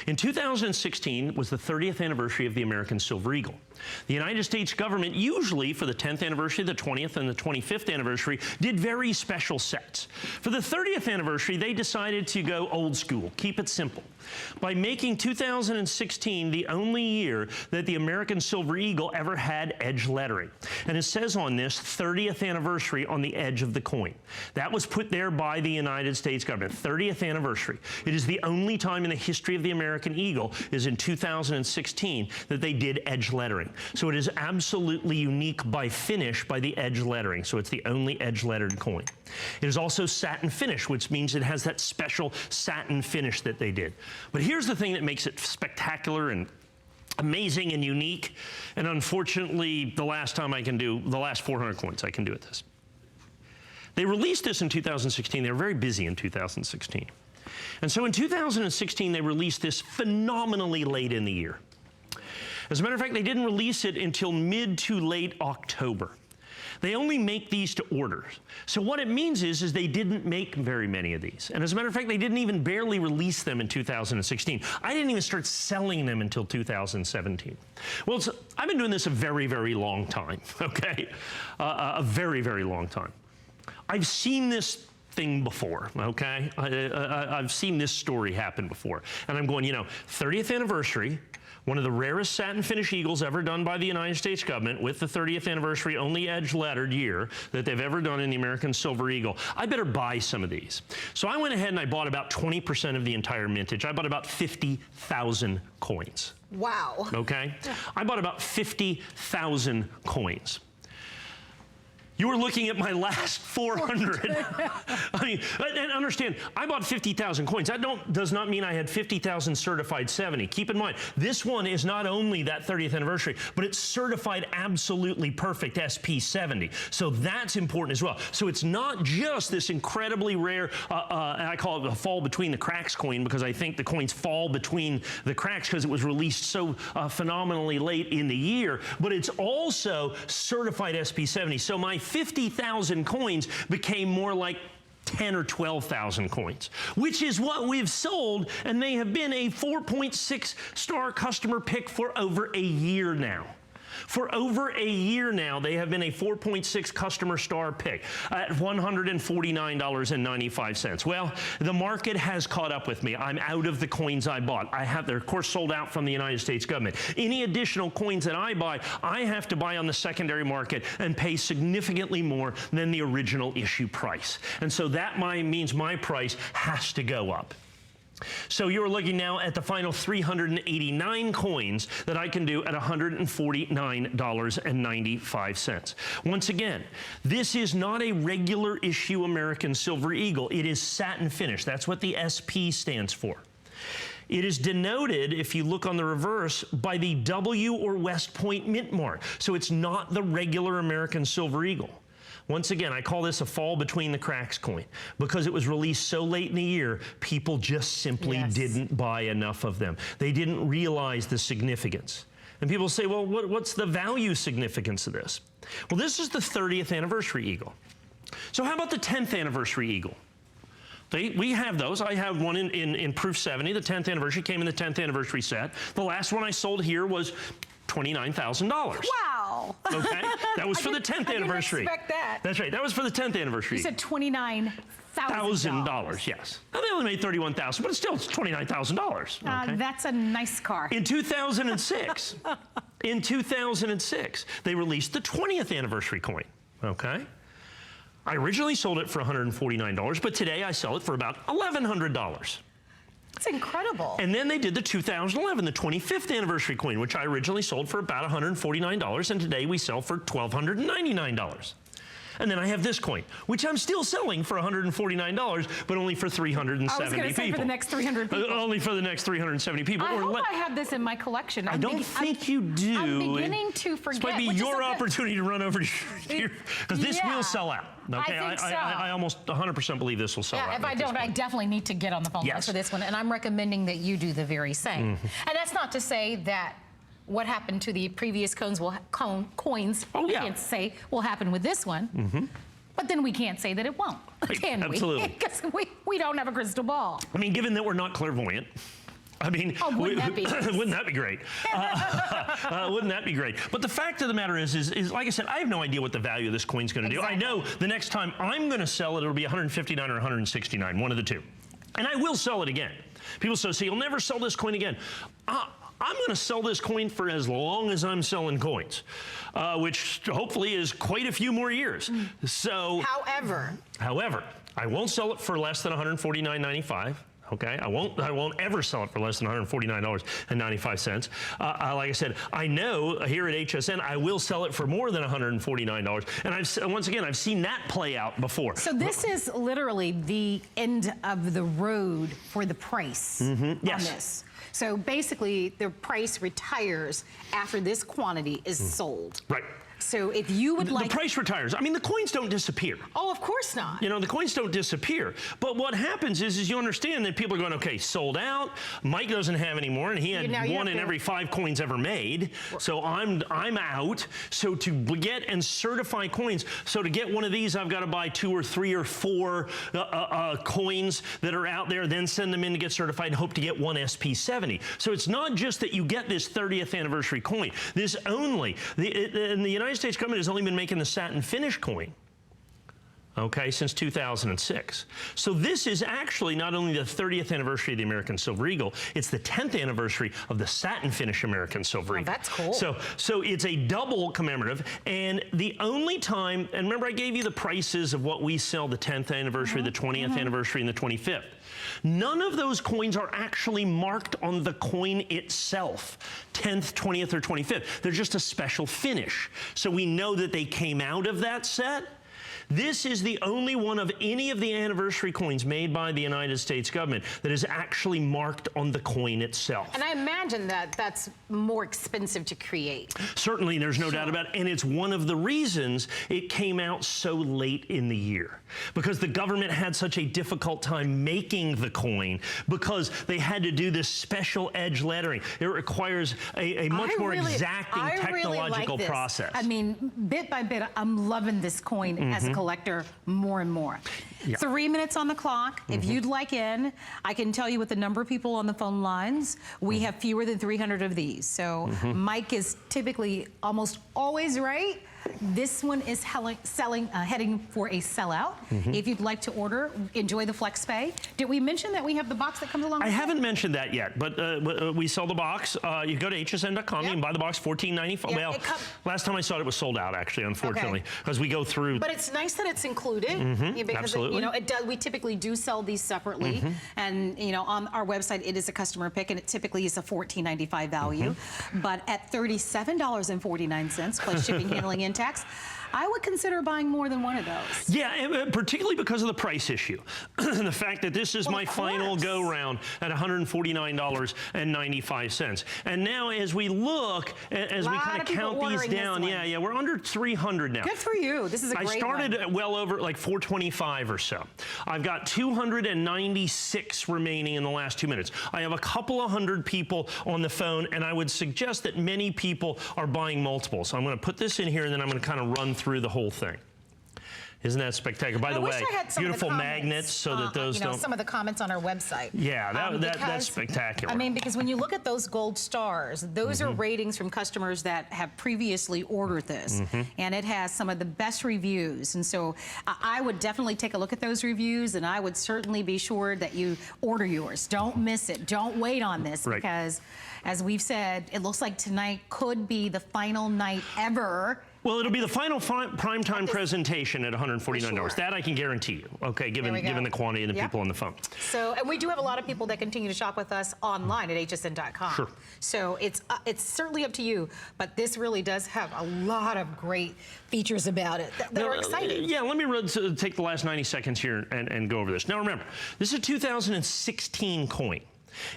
In 2016 was the 30th anniversary of the American Silver Eagle. The United States government usually for the 10th anniversary, the 20th, and the 25th anniversary did very special sets. For the 30th anniversary, they decided to go old school, keep it simple, by making 2016 the only year that the American Silver Eagle ever had edge lettering. And it says on this 30th anniversary on the edge of the coin. That was put there by the United States government, 30th anniversary. It is the only time in the history of the American Eagle is in 2016 that they did edge lettering. So it is absolutely unique by finish by the edge lettering. So it's the only edge lettered coin. It is also satin finish, which means it has that special satin finish that they did. But here's the thing that makes it spectacular and amazing and unique. And unfortunately, the last time I can do, the last 400 coins I can do at this. They released this in 2016. They were very busy in 2016. And so in 2016, they released this phenomenally late in the year. As a matter of fact, they didn't release it until mid to late October. They only make these to order. So what it means is they didn't make very many of these. And as a matter of fact, they didn't even barely release them in 2016. I didn't even start selling them until 2017. Well, I've been doing this a very, very long time, okay? A very, very long time. I've seen this thing before, okay? I've seen this story happen before. And I'm going, 30th anniversary, one of the rarest satin finish eagles ever done by the United States government with the 30th anniversary only edge lettered year that they've ever done in the American Silver Eagle. I better buy some of these. So I went ahead and I bought about 20% of the entire mintage. I bought about 50,000 coins. Wow. Okay? I bought about 50,000 coins. You were looking at my last 400. I mean, and understand, I bought 50,000 coins. That does not mean I had 50,000 certified 70. Keep in mind, this one is not only that 30th anniversary, but it's certified absolutely perfect SP70. So that's important as well. So it's not just this incredibly rare, and I call it a fall between the cracks coin because I think the coins fall between the cracks because it was released so phenomenally late in the year, but it's also certified SP70. So my 50,000 coins became more like 10 or 12,000 coins, which is what we've sold, and they have been a 4.6 star customer pick for over a year now. For over a year now, they have been a 4.6 customer star pick at $149.95. Well, the market has caught up with me. I'm out of the coins I bought. They're of course sold out from the United States government. Any additional coins that I buy, I have to buy on the secondary market and pay significantly more than the original issue price. And so that means my price has to go up. So you're looking now at the final 389 coins that I can do at $149.95. Once again, this is not a regular issue American Silver Eagle. It is satin finish. That's what the SP stands for. It is denoted, if you look on the reverse, by the W or West Point mint mark. So it's not the regular American Silver Eagle. Once again, I call this a fall between the cracks coin because it was released so late in the year, people just simply didn't buy enough of them. They didn't realize the significance. And people say, well, what's the value significance of this? Well, this is the 30th anniversary Eagle. So how about the 10th anniversary Eagle? We have those. I have one in Proof 70. The 10th anniversary came in the 10th anniversary set. The last one I sold here was $29,000. Wow. Okay? That was for the 10th anniversary. I didn't expect that. That's right. That was for the 10th anniversary. You said $29,000. Yes. Now, they only made $31,000, but it's still $29,000. Okay? That's a nice car. In 2006, they released the 20th anniversary coin. Okay? I originally sold it for $149, but today I sell it for about $1,100. It's incredible. And then they did the 2011, the 25th anniversary coin, which I originally sold for about $149, and today we sell for $1,299. And then I have this coin, which I'm still selling for $149, but only for 370 people. I was going to say for the next 300 people. Only for the next 370 people. I hope I have this in my collection. I don't think you do. I'm beginning to forget. This might be your opportunity to run over here, because this will sell out. Okay, I think so. I almost 100% believe this will sell out. Yeah, if I don't, I definitely need to get on the phone for this one, and I'm recommending that you do the very same. And that's not to say that what happened to the previous coins we can't say will happen with this one. But then we can't say that it won't, can we? Absolutely. Because we don't have a crystal ball. I mean, given that we're not clairvoyant, I mean, wouldn't that be nice? Wouldn't that be great? Wouldn't that be great? But the fact of the matter is like I said, I have no idea what the value of this coin's going to do. I know the next time I'm going to sell it, it'll be $159 or $169, one of the two. And I will sell it again. People say, you'll never sell this coin again. I'm going to sell this coin for as long as I'm selling coins, which hopefully is quite a few more years. So, However, I won't sell it for less than $149.95. Okay, I won't ever sell it for less than $149.95. Like I said, I know here at HSN I will sell it for more than $149, and once again I've seen that play out before. So this is literally the end of the road for the price on this. So basically, the price retires after this quantity is sold. Right. So if you would like... The price retires. I mean, the coins don't disappear. oh, of course not. You know, the coins don't disappear. But what happens is you understand that people are going, okay, sold out. Mike doesn't have any more, and he had one in every 5 coins ever made. So I'm out. So to get and certify coins, so to get one of these, I've got to buy 2 or 3 or 4 coins that are out there, then send them in to get certified and hope to get one SP70. So it's not just that you get this 30th anniversary coin. This only, in the United States government has only been making the satin finish coin, okay, since 2006. So this is actually not only the 30th anniversary of the American Silver Eagle, it's the 10th anniversary of the satin finish American Silver Eagle. That's cool. So it's a double commemorative, and the only time, and remember I gave you the prices of what we sell the 10th anniversary, the 20th anniversary, and the 25th. None of those coins are actually marked on the coin itself, 10th, 20th, or 25th. They're just a special finish. So we know that they came out of that set. This is the only one of any of the anniversary coins made by the United States government that is actually marked on the coin itself. And I imagine that that's more expensive to create. Certainly, there's no doubt about it. And it's one of the reasons it came out so late in the year, because the government had such a difficult time making the coin because they had to do this special edge lettering. It requires a much more exacting technological process. I mean, bit by bit, I'm loving this coin as a collector more and more. Yeah. 3 minutes on the clock. If you'd like in, I can tell you with the number of people on the phone lines, we have fewer than 300 of these. So Mike is typically almost always right. This one is heading for a sellout. If you'd like to order, enjoy the flex pay. Did we mention that we have the box that comes along with it? I haven't mentioned that yet, but we sell the box. You go to hsn.com, you can buy the box, $14.95. Yeah, well, last time I saw it was sold out, actually, unfortunately, because we go through. But it's nice that it's included because absolutely. we typically do sell these separately, and on our website it is a customer pick, and it typically is a $14.95 value. But at $37.49 plus shipping, handling, and tax, I would consider buying more than one of those. Yeah, and particularly because of the price issue. The fact that this is my final go-round at $149.95. And now as we look, as we kind of count these down, we're under 300 now. Good for you. This is a great one. I started at well over like 425 or so. I've got 296 remaining in the last 2 minutes. I have a couple of hundred people on the phone, and I would suggest that many people are buying multiple. So I'm going to put this in here, and then I'm going to kind of run through the whole thing. Isn't that spectacular? By the way, beautiful magnets so that those don't... some of the comments on our website. Yeah, that's spectacular. I mean, because when you look at those gold stars, those are ratings from customers that have previously ordered this. And it has some of the best reviews. And so I would definitely take a look at those reviews, and I would certainly be sure that you order yours. Don't miss it. Don't wait on this, because as we've said, it looks like tonight could be the final night ever. Well, it'll be the final primetime presentation at $149. Sure. That I can guarantee you, okay, given the quantity of the people on the phone. So, and we do have a lot of people that continue to shop with us online at hsn.com. Sure. So it's certainly up to you, but this really does have a lot of great features about it that are exciting. Yeah, let me take the last 90 seconds here and go over this. Now remember, this is a 2016 coin.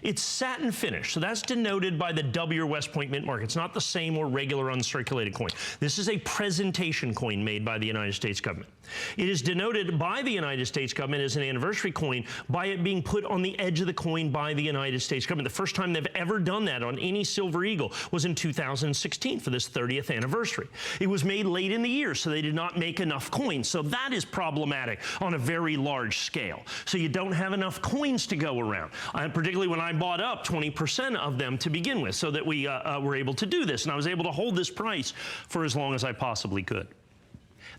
It's satin finish, so that's denoted by the W or West Point mint mark. It's not the same or regular uncirculated coin. This is a presentation coin made by the United States government. It is denoted by the United States government as an anniversary coin by it being put on the edge of the coin by the United States government. The first time they've ever done that on any silver eagle was in 2016 for this 30th anniversary. It was made late in the year, so they did not make enough coins. So that is problematic on a very large scale. So you don't have enough coins to go around. Particularly when I bought up 20% of them to begin with, so that we were able to do this, and I was able to hold this price for as long as I possibly could.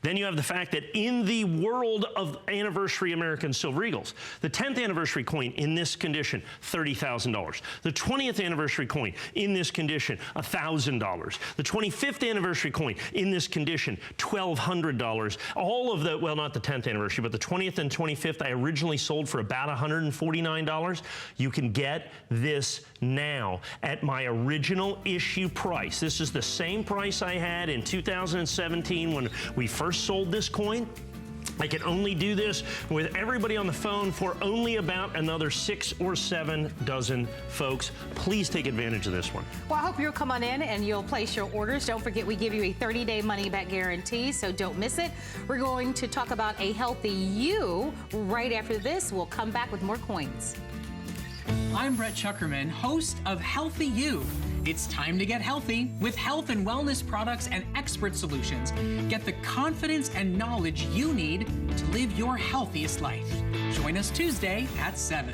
Then you have the fact that in the world of anniversary American Silver Eagles, the 10th anniversary coin in this condition, $30,000. The 20th anniversary coin in this condition, $1,000. The 25th anniversary coin in this condition, $1,200. All of the, well, not the 10th anniversary, but the 20th and 25th I originally sold for about $149. You can get this now at my original issue price. This is the same price I had in 2017 when we first sold this coin. I can only do this with everybody on the phone for only about another 6 or 7 dozen folks. Please take advantage of this one. Well, I hope you'll come on in and you'll place your orders. Don't forget, we give you a 30-day money-back guarantee, so don't miss it. We're going to talk about a healthy you right after this. We'll come back with more coins. I'm Brett Chuckerman, host of Healthy You. It's time to get healthy with health and wellness products and expert solutions. Get the confidence and knowledge you need to live your healthiest life. Join us Tuesday at 7.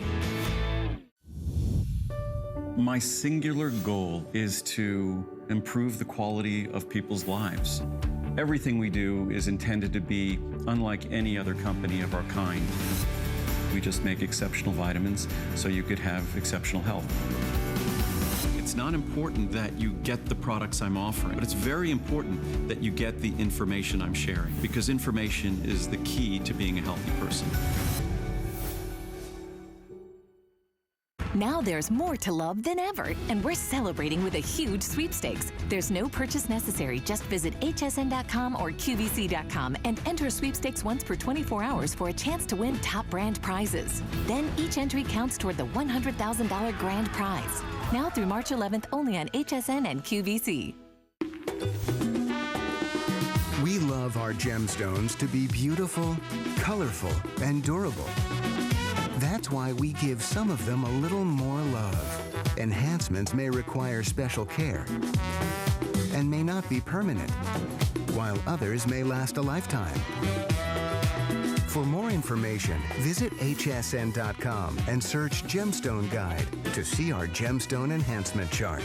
My singular goal is to improve the quality of people's lives. Everything we do is intended to be unlike any other company of our kind. We just make exceptional vitamins so you could have exceptional health. It's not important that you get the products I'm offering, but it's very important that you get the information I'm sharing, because information is the key to being a healthy person. Now there's more to love than ever, and we're celebrating with a huge sweepstakes. There's no purchase necessary. Just visit hsn.com or qvc.com and enter sweepstakes once per 24 hours for a chance to win top brand prizes. Then each entry counts toward the $100,000 grand prize. Now through March 11th, only on HSN and QVC. We love our gemstones to be beautiful, colorful, and durable. That's why we give some of them a little more love. Enhancements may require special care and may not be permanent, while others may last a lifetime. For more information, visit hsn.com and search Gemstone Guide to see our gemstone enhancement chart.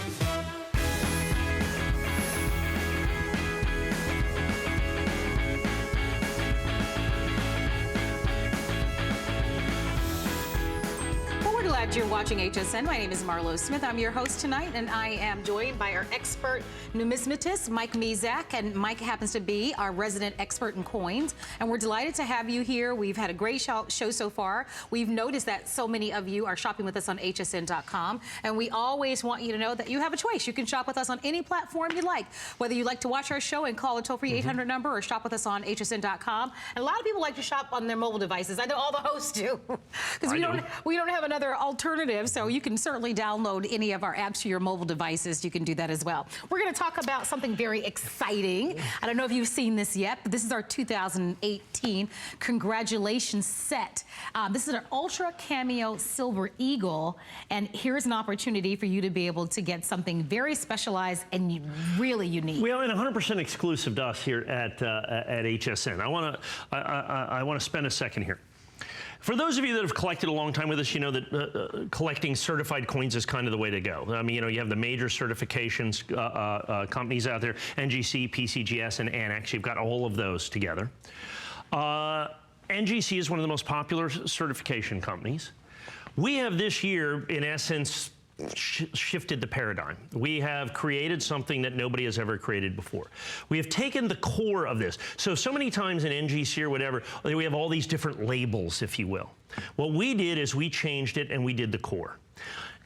Glad you're watching HSN. My name is Marlo Smith. I'm your host tonight, and I am joined by our expert numismatist, Mike Mezak, and Mike happens to be our resident expert in coins. And we're delighted to have you here. We've had a great show so far. We've noticed that so many of you are shopping with us on hsn.com, and we always want you to know that you have a choice. You can shop with us on any platform you like, whether you like to watch our show and call a toll-free 800 number or shop with us on hsn.com. And a lot of people like to shop on their mobile devices. I know all the hosts do, because we don't have another alternative, so you can certainly download any of our apps to your mobile devices. You can do that as well. We're going to talk about something very exciting. I don't know if you've seen this yet, but this is our 2018 congratulations set. This is an ultra cameo silver eagle, and here's an opportunity for you to be able to get something very specialized and really unique. Well, and 100% exclusive to us here at HSN. I want to spend a second here. For those of you that have collected a long time with us, you know that collecting certified coins is kind of the way to go. I mean, you have the major certifications companies out there, NGC, PCGS, and Annex. You've got all of those together. NGC is one of the most popular certification companies. We have this year, in essence, shifted the paradigm. We have created something that nobody has ever created before. We have taken the core of this. So many times in NGC or whatever, we have all these different labels, if you will. What we did is we changed it and we did the core.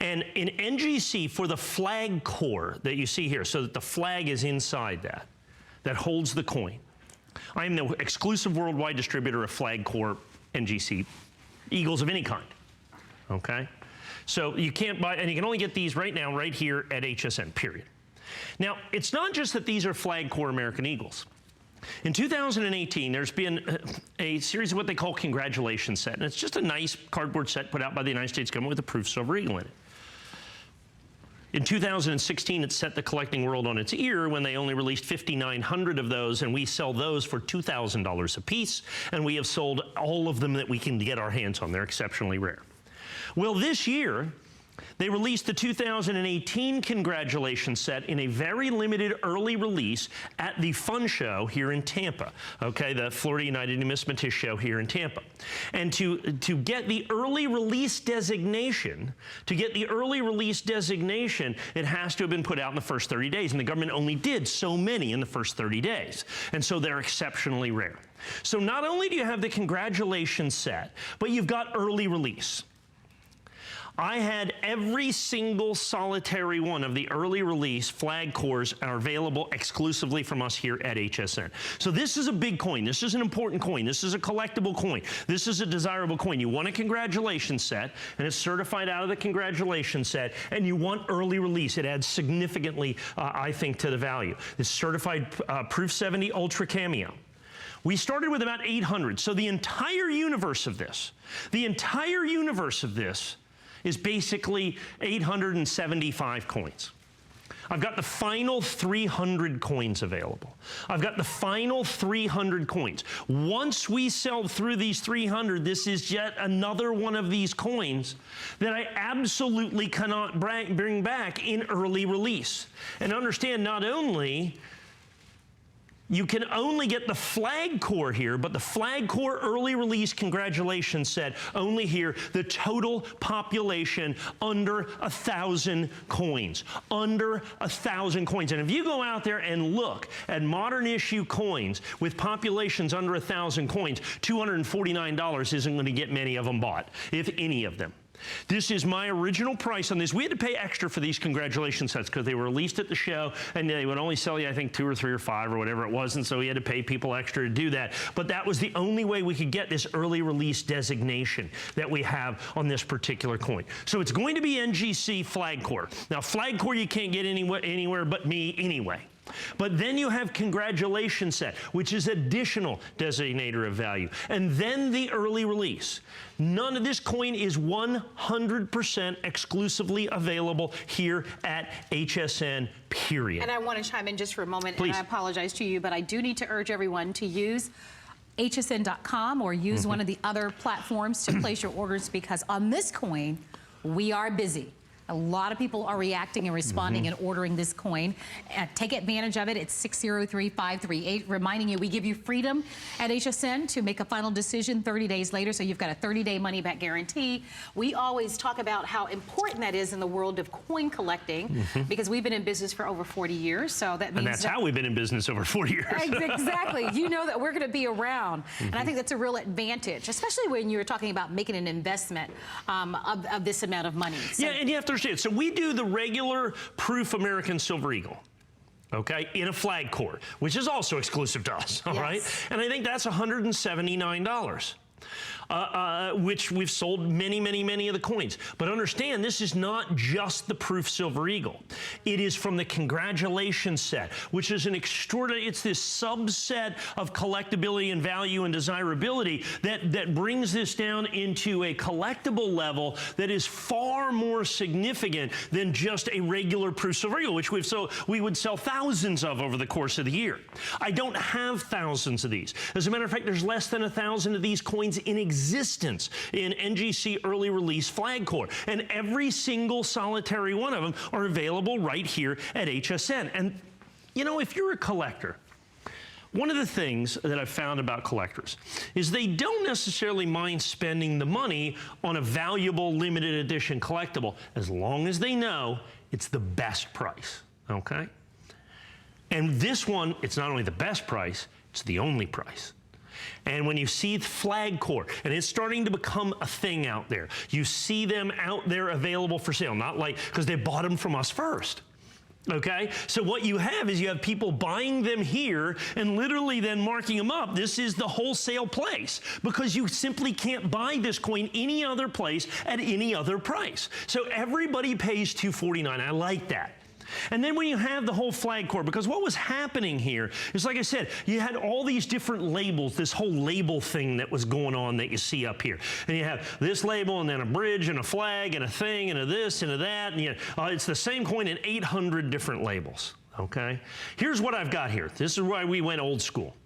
And in NGC, for the flag core that you see here, so that the flag is inside that holds the coin. I am the exclusive worldwide distributor of flag core NGC eagles of any kind, okay? So you can't buy, and you can only get these right now, right here at HSN, period. Now, it's not just that these are flag core American Eagles. In 2018, there's been a series of what they call congratulations set, and it's just a nice cardboard set put out by the United States government with a proof silver eagle in it. In 2016, it set the collecting world on its ear when they only released 5,900 of those, and we sell those for $2,000 a piece, and we have sold all of them that we can get our hands on. They're exceptionally rare. Well, this year, they released the 2018 congratulations set in a very limited early release at the Fun Show here in Tampa, okay, the Florida United Numismatist Show here in Tampa. And to get the early release designation, it has to have been put out in the first 30 days, and the government only did so many in the first 30 days. And so they're exceptionally rare. So not only do you have the congratulations set, but you've got early release. I had every single solitary one of the early release flag cores are available exclusively from us here at HSN. So this is a big coin. This is an important coin. This is a collectible coin. This is a desirable coin. You want a congratulations set, and it's certified out of the congratulations set, and you want early release. It adds significantly, I think, to the value. It's certified Proof 70 Ultra Cameo. We started with about 800. So the entire universe of this is basically 875 coins. I've got the final 300 coins available. I've got the final 300 coins. Once we sell through these 300, this is yet another one of these coins that I absolutely cannot bring back in early release. And understand, not only you can only get the flag core here, but the flag core early release congratulations set only here, the total population under 1,000 coins. Under 1,000 coins. And if you go out there and look at modern issue coins with populations under 1,000 coins, $249 isn't going to get many of them bought, if any of them. This is my original price on this. We had to pay extra for these congratulations sets because they were released at the show, and they would only sell you, I think, 2 or 3 or 5 or whatever it was, and so we had to pay people extra to do that. But that was the only way we could get this early release designation that we have on this particular coin. So it's going to be NGC Flag Corps. Now, Flag Corps you can't get anywhere but me anyway. But then you have congratulations set, which is additional designator of value. And then the early release. None of this coin is 100% exclusively available here at HSN, period. And I want to chime in just for a moment, Please. and I apologize to you, but I do need to urge everyone to use hsn.com or use one of the other platforms to place your orders, because on this coin, we are busy. A lot of people are reacting and responding and ordering this coin. Take advantage of it. It's 603-538. Reminding you, we give you freedom at HSN to make a final decision 30 days later, so you've got a 30-day money-back guarantee. We always talk about how important that is in the world of coin collecting, because we've been in business for over 40 years, so that means... And that's how we've been in business over 40 years. Exactly. You know that we're going to be around, and I think that's a real advantage, especially when you're talking about making an investment of this amount of money. So, yeah, and you have to understand, so we do the regular proof American Silver Eagle, okay, in a Flag Corps, which is also exclusive to us, all right? And I think that's $179. Which we've sold many, many, many of the coins. But understand, this is not just the Proof Silver Eagle. It is from the Congratulations set, which is an extraordinary, it's this subset of collectability and value and desirability that brings this down into a collectible level that is far more significant than just a regular Proof Silver Eagle, which we would sell thousands of over the course of the year. I don't have thousands of these. As a matter of fact, there's less than 1,000 of these coins in existence in NGC early release Flag Corps, and every single solitary one of them are available right here at HSN. And you know, if you're a collector, one of the things that I've found about collectors is they don't necessarily mind spending the money on a valuable limited edition collectible as long as they know it's the best price, okay? And this one, it's not only the best price, it's the only price. And when you see Flag Corps, and it's starting to become a thing out there, you see them out there available for sale, not like, because they bought them from us first. Okay, so what you have is you have people buying them here and literally then marking them up. This is the wholesale place, because you simply can't buy this coin any other place at any other price. So everybody pays $249. I like that. And then when you have the whole Flag Corps, because what was happening here is, like I said, you had all these different labels, this whole label thing that was going on that you see up here. And you have this label and then a bridge and a flag and a thing and a this and a that. And it's the same coin in 800 different labels, okay? Here's what I've got here. This is why we went old school.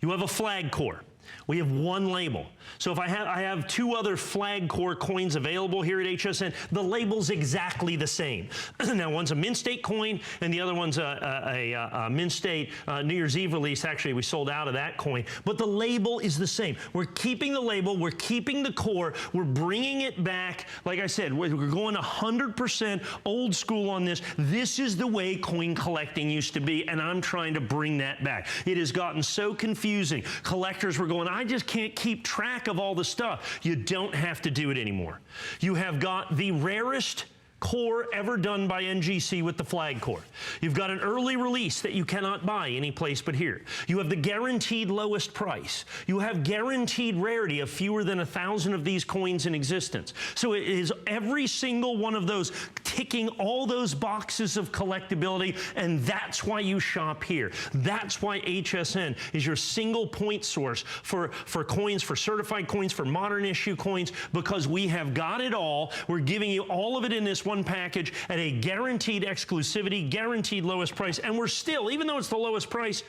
You have a Flag Corps. We have one label. So if I have 2 other Flag Corps coins available here at HSN, the label's exactly the same. Now, one's a Mint State coin, and the other one's a Mint State New Year's Eve release. Actually, we sold out of that coin. But the label is the same. We're keeping the label. We're keeping the core. We're bringing it back. Like I said, we're going 100% old school on this. This is the way coin collecting used to be, and I'm trying to bring that back. It has gotten so confusing. Collectors were going, I just can't keep track of all the stuff. You don't have to do it anymore. You have got the rarest core ever done by NGC with the Flag Corps. You've got an early release that you cannot buy any place but here. You have the guaranteed lowest price. You have guaranteed rarity of fewer than 1,000 of these coins in existence. So it is every single one of those ticking all those boxes of collectability, and that's why you shop here. That's why HSN is your single point source for coins, for certified coins, for modern issue coins, because we have got it all. We're giving you all of it in this one package at a guaranteed exclusivity, guaranteed lowest price, and we're still, even though it's the lowest price,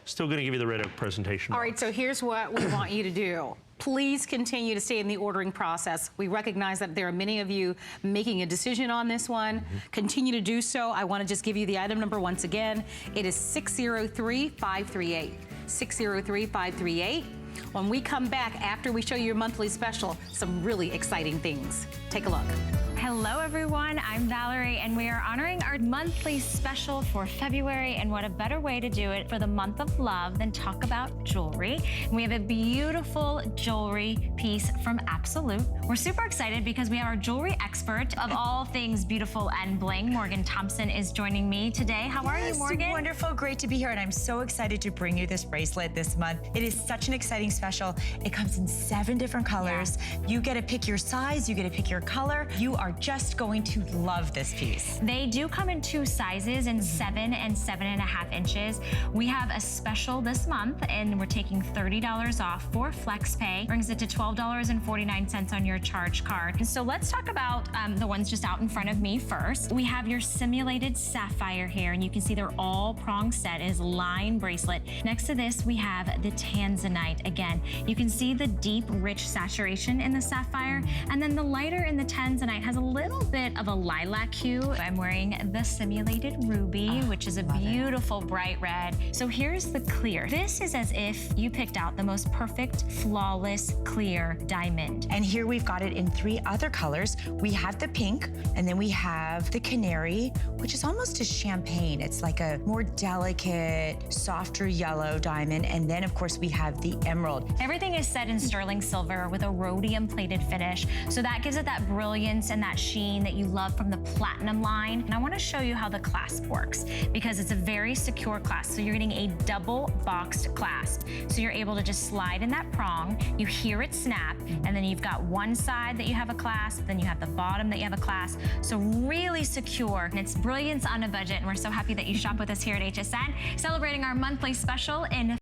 still going to give you the Red Oak presentation. All right, so here's what we want you to do. Please continue to stay in the ordering process. We recognize that there are many of you making a decision on this one. Continue to do so. I want to just give you the item number once again. It is 603-538. 603-538. When we come back after we show you your monthly special, some really exciting things. Take a look. Hello everyone, I'm Valerie and we are honoring our monthly special for February, and what a better way to do it for the month of love than talk about jewelry. And we have a beautiful jewelry piece from Absolute. We're super excited because we have our jewelry expert of all things beautiful and bling. Morgan Thompson is joining me today. How are you, Morgan? Wonderful, great to be here, and I'm so excited to bring you this bracelet this month. It is such an exciting special. It comes in 7 different colors. You get to pick your size, you get to pick your color. You are just going to love this piece. They do come in 2 sizes, in 7 and 7.5 inches. We have a special this month, and we're taking $30 off for FlexPay. Brings it to $12.49 on your charge card. And so let's talk about the ones just out in front of me first. We have your simulated sapphire here, and you can see they're all prong set. It is line bracelet. Next to this, we have the tanzanite. Again, you can see the deep, rich saturation in the sapphire, and then the lighter in the tanzanite has a little bit of a lilac hue. I'm wearing the simulated ruby, which is a beautiful bright red. So here's the clear. This is as if you picked out the most perfect, flawless, clear diamond. And here we've got it in 3 other colors. We have the pink, and then we have the canary, which is almost a champagne. It's like a more delicate, softer yellow diamond. And then, of course, we have the emerald. Everything is set in sterling silver with a rhodium-plated finish. So that gives it that brilliance and that sheen that you love from the platinum line. And I want to show you how the clasp works, because it's a very secure clasp. So you're getting a double boxed clasp. So you're able to just slide in that prong, you hear it snap, and then you've got one side that you have a clasp, then you have the bottom that you have a clasp. So really secure, and it's brilliance on a budget. And we're so happy that you shop with us here at HSN, celebrating our monthly special in